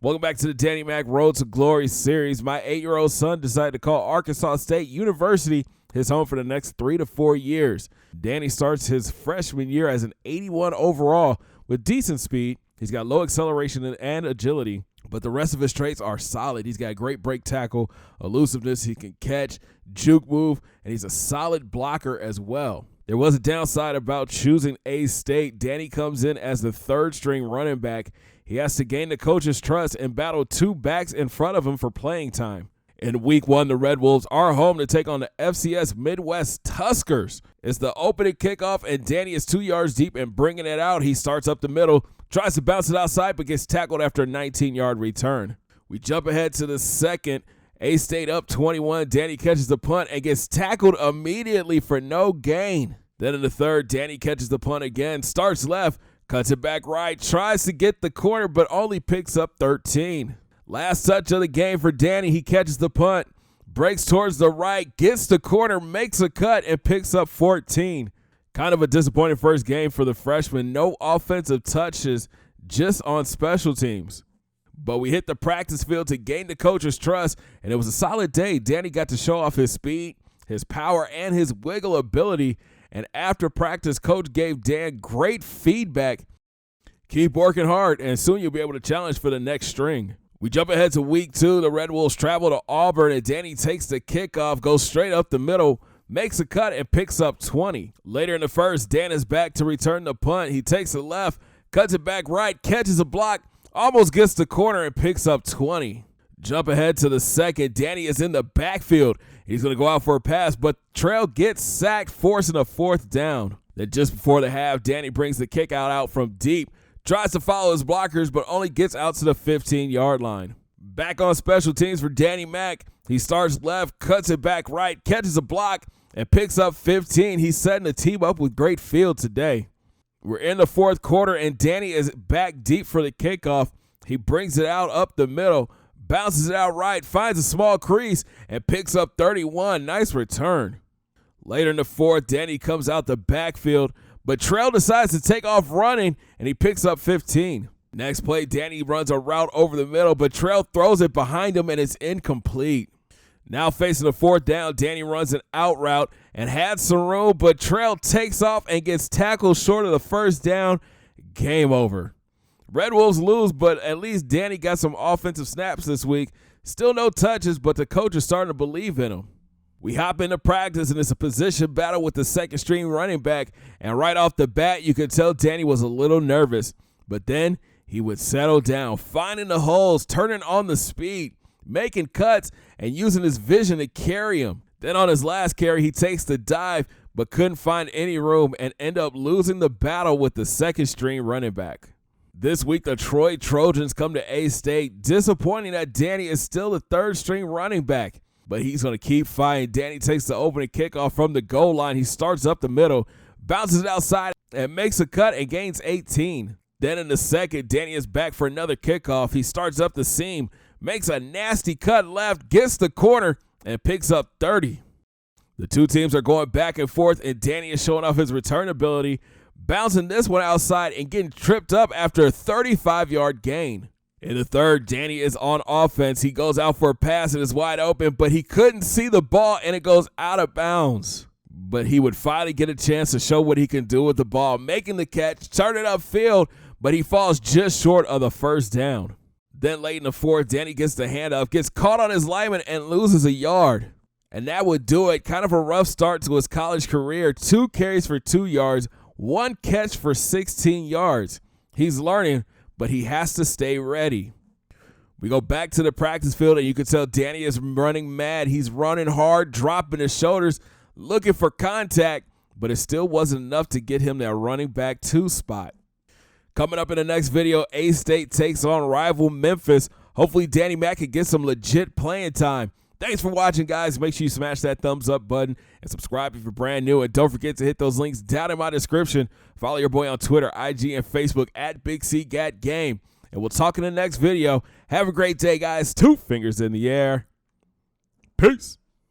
Welcome back to the Danny Mac Road to Glory series. My 8-year-old son decided to call Arkansas State University his home for the next 3 to 4 years. Danny starts his freshman year as an 81 overall with decent speed. He's got low acceleration and agility, but the rest of his traits are solid. He's got great break tackle, elusiveness, he can catch, juke move, and he's a solid blocker as well. There was a downside about choosing A-State. Danny comes in as the third-string running back. He has to gain the coach's trust and battle two backs in front of him for playing time. In Week 1, the Red Wolves are home to take on the FCS Midwest Tuskers. It's the opening kickoff, and Danny is 2 yards deep and bringing it out. He starts up the middle, tries to bounce it outside, but gets tackled after a 19-yard return. We jump ahead to the second. A-State up 21. Danny catches the punt and gets tackled immediately for no gain. Then in the third, Danny catches the punt again, starts left, cuts it back right, tries to get the corner, but only picks up 13. Last touch of the game for Danny. He catches the punt, breaks towards the right, gets the corner, makes a cut, and picks up 14. Kind of a disappointing first game for the freshman. No offensive touches, just on special teams. But we hit the practice field to gain the coach's trust, and it was a solid day. Danny got to show off his speed, his power, and his wiggle ability. And after practice, coach gave Dan great feedback. Keep working hard, and soon you'll be able to challenge for the next string. We jump ahead to Week 2. The Red Wolves travel to Auburn, and Danny takes the kickoff, goes straight up the middle, makes a cut, and picks up 20. Later in the first, Dan is back to return the punt. He takes it left, cuts it back right, catches a block, almost gets the corner, and picks up 20. Jump ahead to the second. Danny is in the backfield. He's going to go out for a pass, but Trail gets sacked, forcing a fourth down. Then just before the half, Danny brings the kick out from deep, tries to follow his blockers, but only gets out to the 15-yard line. Back on special teams for Danny Mac. He starts left, cuts it back right, catches a block, and picks up 15. He's setting the team up with great field today. We're in the fourth quarter, and Danny is back deep for the kickoff. He brings it out up the middle, bounces it out right, finds a small crease, and picks up 31. Nice return. Later in the fourth, Danny comes out the backfield, but Trail decides to take off running, and he picks up 15. Next play, Danny runs a route over the middle, but Trail throws it behind him, and it's incomplete. Now facing the fourth down, Danny runs an out route and had some room, but Trail takes off and gets tackled short of the first down. Game over. Red Wolves lose, but at least Danny got some offensive snaps this week. Still no touches, but the coach is starting to believe in him. We hop into practice, and it's a position battle with the second-string running back, and right off the bat, you could tell Danny was a little nervous. But then he would settle down, finding the holes, turning on the speed, making cuts, and using his vision to carry him. Then on his last carry, he takes the dive, but couldn't find any room and end up losing the battle with the second-string running back. This week, the Troy Trojans come to A-State. Disappointing that Danny is still the third-string running back, but he's going to keep fighting. Danny takes the opening kickoff from the goal line. He starts up the middle, bounces it outside, and makes a cut and gains 18. Then in the second, Danny is back for another kickoff. He starts up the seam, makes a nasty cut left, gets the corner, and picks up 30. The two teams are going back and forth, and Danny is showing off his return ability, bouncing this one outside and getting tripped up after a 35-yard gain. In the third, Danny is on offense. He goes out for a pass and is wide open, but he couldn't see the ball, and it goes out of bounds. But he would finally get a chance to show what he can do with the ball, making the catch, turning upfield, but he falls just short of the first down. Then late in the fourth, Danny gets the handoff, gets caught on his lineman, and loses a yard. And that would do it. Kind of a rough start to his college career. 2 carries for 2 yards, 1 catch for 16 yards. He's learning, but he has to stay ready. We go back to the practice field, and you can tell Danny is running mad. He's running hard, dropping his shoulders, looking for contact, but it still wasn't enough to get him that running back 2 spot. Coming up in the next video, A-State takes on rival Memphis. Hopefully Danny Mac can get some legit playing time. Thanks for watching, guys. Make sure you smash that thumbs up button and subscribe if you're brand new. And don't forget to hit those links down in my description. Follow your boy on Twitter, IG, and Facebook at BigCGatGame. And we'll talk in the next video. Have a great day, guys. 2 fingers in the air. Peace.